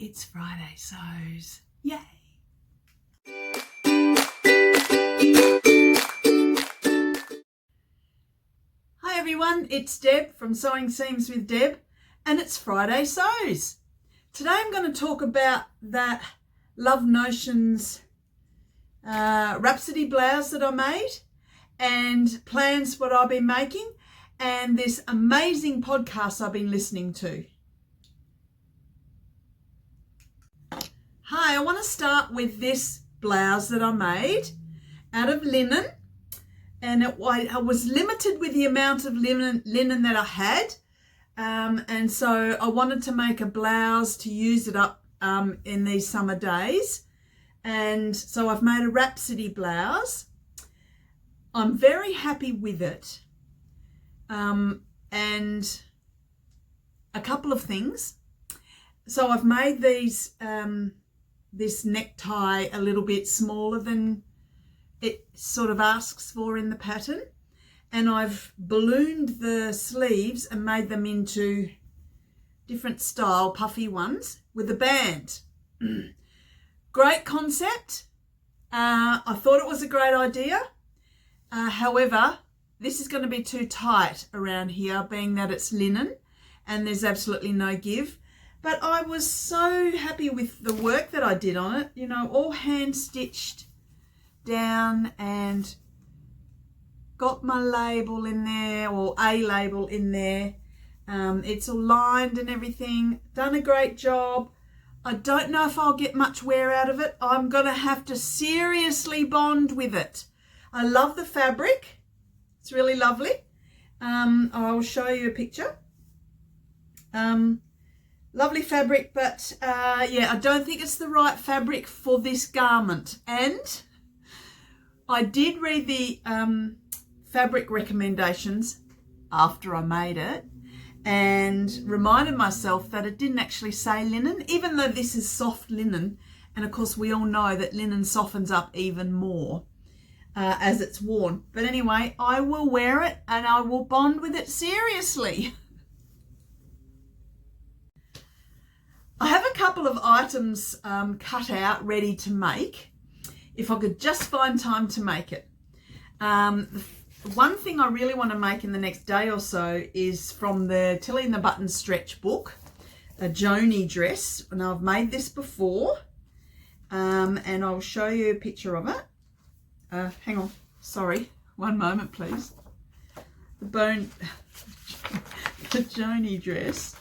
It's Friday Sews. Yay! Hi everyone, it's Deb from Sewing Seams with Deb, and it's Friday Sews. Today I'm going to talk about that Love Notions Rhapsody blouse that I made, and plans what I've been making, and this amazing podcast I've been listening to. Hi, I want to start with this blouse that I made out of linen, and I was limited with the amount of linen that I had, and so I wanted to make a blouse to use it up in these summer days, and so I've made a Rhapsody blouse. I'm very happy with it, and a couple of things. So I've made these this necktie a little bit smaller than it sort of asks for in the pattern, and I've ballooned the sleeves and made them into different style puffy ones with a band. Great concept. I thought it was a great idea. However, this is going to be too tight around here, being that it's linen and there's absolutely no give. But I was so happy with the work that I did on it, you know, all hand stitched down, and got my label in there, or a label in there. It's all lined and everything. Done a great job. I don't know if I'll get much wear out of it. I'm going to have to seriously bond with it. I love the fabric. It's really lovely. I'll show you a picture. Lovely fabric, but yeah, I don't think it's the right fabric for this garment. And I did read the fabric recommendations after I made it, and reminded myself that it didn't actually say linen, even though this is soft linen. And of course, we all know that linen softens up even more as it's worn. But anyway, I will wear it and I will bond with it seriously. I have a couple of items cut out, ready to make, if I could just find time to make it. The one thing I really want to make in the next day or so is from the Tilly and the Buttons stretch book, a Joanie dress. And I've made this before, and I'll show you a picture of it. Hang on, sorry, one moment please. The Joanie dress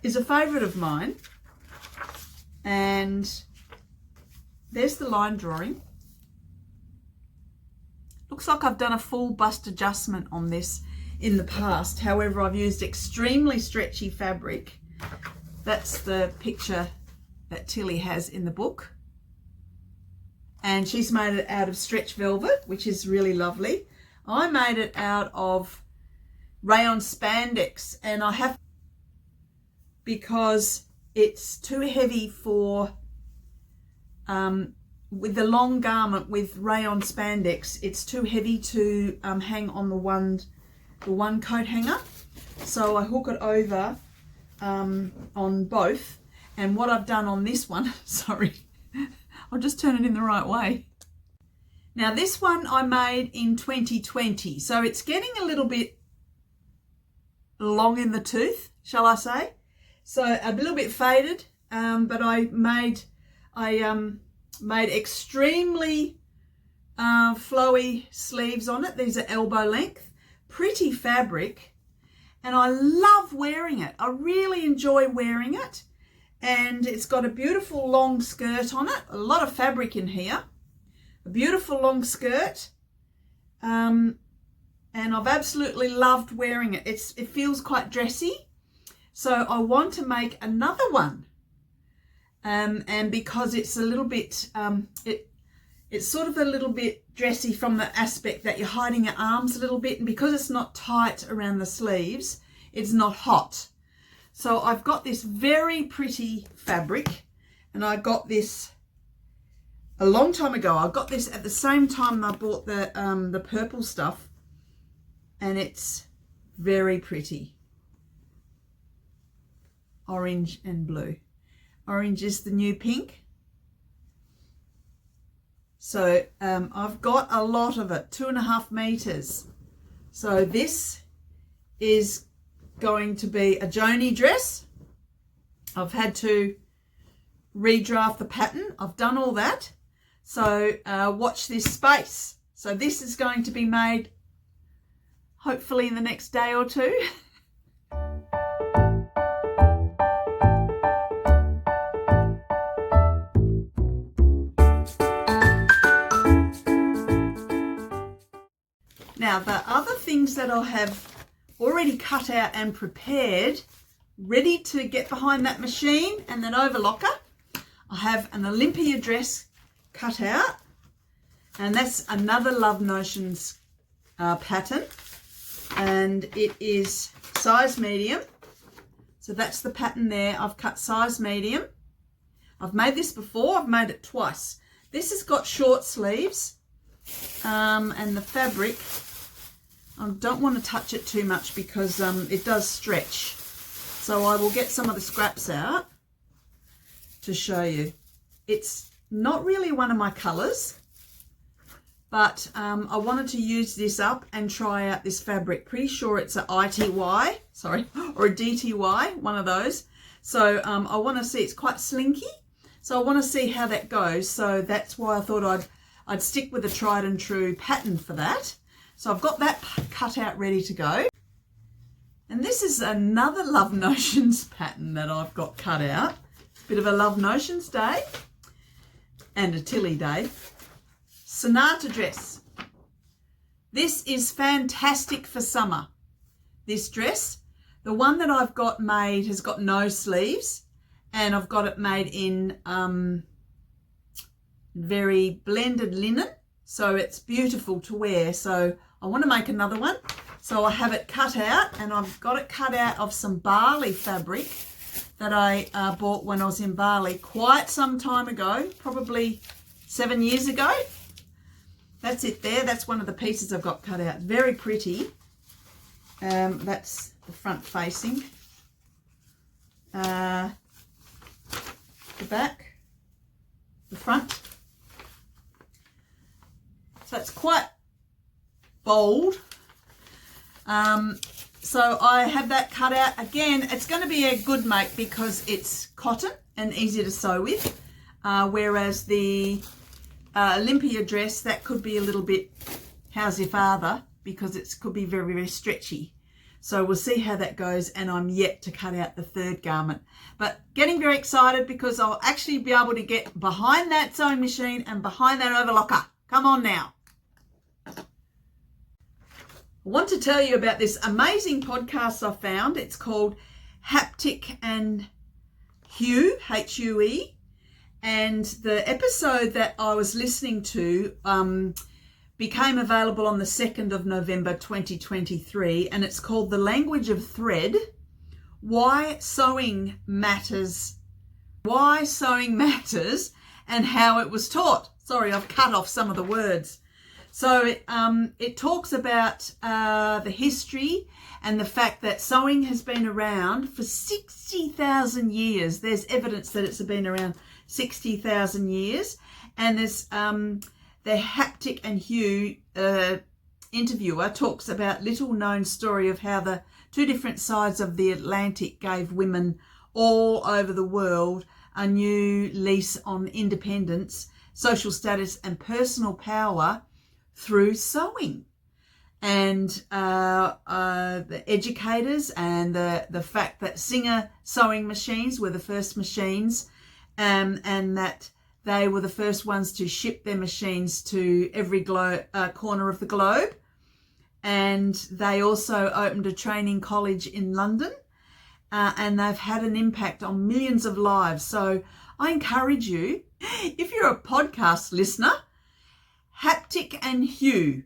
is a favourite of mine, and there's the line drawing. Looks like I've done a full bust adjustment on this in the past. However, I've used extremely stretchy fabric. That's the picture that Tilly has in the book, and she's made it out of stretch velvet, which is really lovely. I made it out of rayon spandex, and I have, because it's too heavy for, with the long garment with rayon spandex, it's too heavy to hang on the one coat hanger. So I hook it over on both. And what I've done on this one, sorry, I'll just turn it in the right way. Now this one I made in 2020, so it's getting a little bit long in the tooth, shall I say. So a little bit faded, but I made extremely flowy sleeves on it. These are elbow length, pretty fabric, and I love wearing it. I really enjoy wearing it, and it's got a beautiful long skirt on it. A lot of fabric in here, a beautiful long skirt, and I've absolutely loved wearing it. It feels quite dressy. So I want to make another one, and because it's a little bit, it's sort of a little bit dressy from the aspect that you're hiding your arms a little bit, and because it's not tight around the sleeves, it's not hot. So I've got this very pretty fabric, and I got this a long time ago. I got this at the same time I bought the purple stuff, and it's very pretty. Orange and blue. Orange is the new pink. So I've got a lot of it, 2.5 meters. So this is going to be a Joanie dress. I've had to redraft the pattern. I've done all that. So watch this space. So this is going to be made hopefully in the next day or two. Now the other things that I'll have already cut out and prepared, ready to get behind that machine and that overlocker, I have an Olympia dress cut out, and that's another Love Notions pattern, and it is size medium. So that's the pattern there. I've cut size medium. I've made this before. I've made it twice. This has got short sleeves, and the fabric, I don't want to touch it too much because it does stretch. So I will get some of the scraps out to show you. It's not really one of my colours, but I wanted to use this up and try out this fabric. Pretty sure it's a ITY, sorry, or a DTY, one of those. So I want to see, it's quite slinky. So I want to see how that goes. So that's why I thought I'd stick with a tried and true pattern for that. So I've got that cut out ready to go. And this is another Love Notions pattern that I've got cut out. Bit of a Love Notions day and a Tilly day. Sonata dress. This is fantastic for summer. This dress, the one that I've got made has got no sleeves, and I've got it made in very blended linen. So it's beautiful to wear. So I want to make another one. So I have it cut out, and I've got it cut out of some Bali fabric that I bought when I was in Bali quite some time ago, probably 7 years ago. That's it there. That's one of the pieces I've got cut out. Very pretty. That's the front facing. The back, the front. So it's quite bold. So I have that cut out. Again, it's going to be a good make because it's cotton and easy to sew with. Whereas the Olympia dress, that could be a little bit, how's your father? Because it could be very, very stretchy. So we'll see how that goes, and I'm yet to cut out the third garment. But getting very excited because I'll actually be able to get behind that sewing machine and behind that overlocker. Come on now. I want to tell you about this amazing podcast I found. It's called Haptic and Hue, H-U-E. And the episode that I was listening to became available on the 2nd of November 2023, and it's called The Language of Thread, Why Sewing Matters and How It Was Taught. Sorry, I've cut off some of the words. So it talks about the history and the fact that sewing has been around for 60,000 years. There's evidence that it's been around 60,000 years. And there's the Haptic and Hue interviewer talks about little known story of how the two different sides of the Atlantic gave women all over the world a new lease on independence, social status and personal power through sewing. And the educators and the fact that Singer sewing machines were the first machines, and that they were the first ones to ship their machines to every corner of the globe. And they also opened a training college in London, and they've had an impact on millions of lives. So I encourage you, if you're a podcast listener, Haptic and Hue,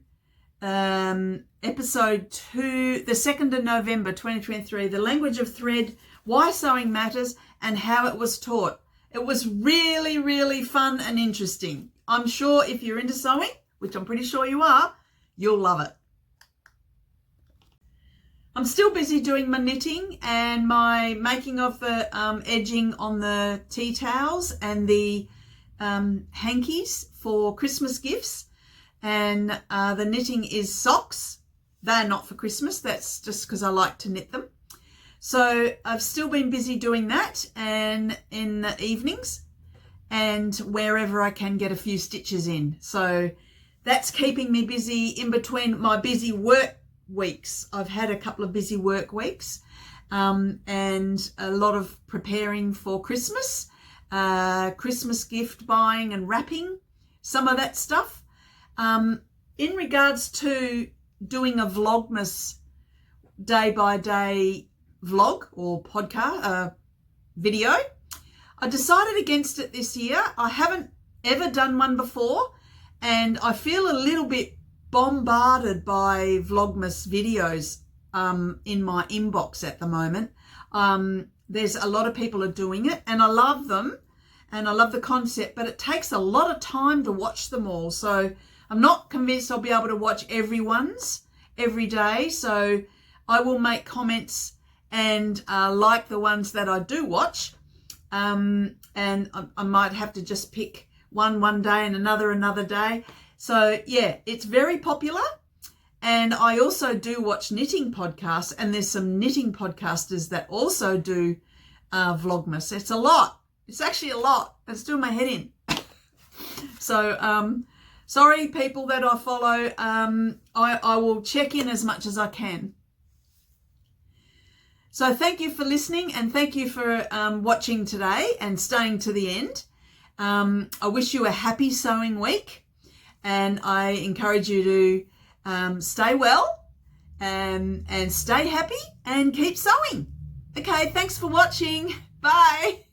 episode 2, the 2nd of November 2023, The Language of Thread, Why Sewing Matters and How It Was Taught. It was really, really fun and interesting. I'm sure if you're into sewing, which I'm pretty sure you are, you'll love it. I'm still busy doing my knitting and my making of the edging on the tea towels and the hankies for Christmas gifts. And the knitting is socks. They're not for Christmas. That's just because I like to knit them. So I've still been busy doing that and in the evenings and wherever I can get a few stitches in. So that's keeping me busy in between my busy work weeks. I've had a couple of busy work weeks and a lot of preparing for Christmas, Christmas gift buying and wrapping, some of that stuff. In regards to doing a Vlogmas day by day vlog or podcast video, I decided against it this year. I haven't ever done one before and I feel a little bit bombarded by Vlogmas videos in my inbox at the moment. There's a lot of people are doing it and I love them and I love the concept, but it takes a lot of time to watch them all. So I'm not convinced I'll be able to watch everyone's every day. So I will make comments and like the ones that I do watch. And I might have to just pick one day and another day. So yeah, it's very popular. And I also do watch knitting podcasts, and there's some knitting podcasters that also do Vlogmas. It's a lot. It's actually a lot. It's doing my head in. So sorry, people that I follow. I will check in as much as I can. So thank you for listening and thank you for watching today and staying to the end. I wish you a happy sewing week and I encourage you to stay well and stay happy and keep sewing. Okay, thanks for watching. Bye.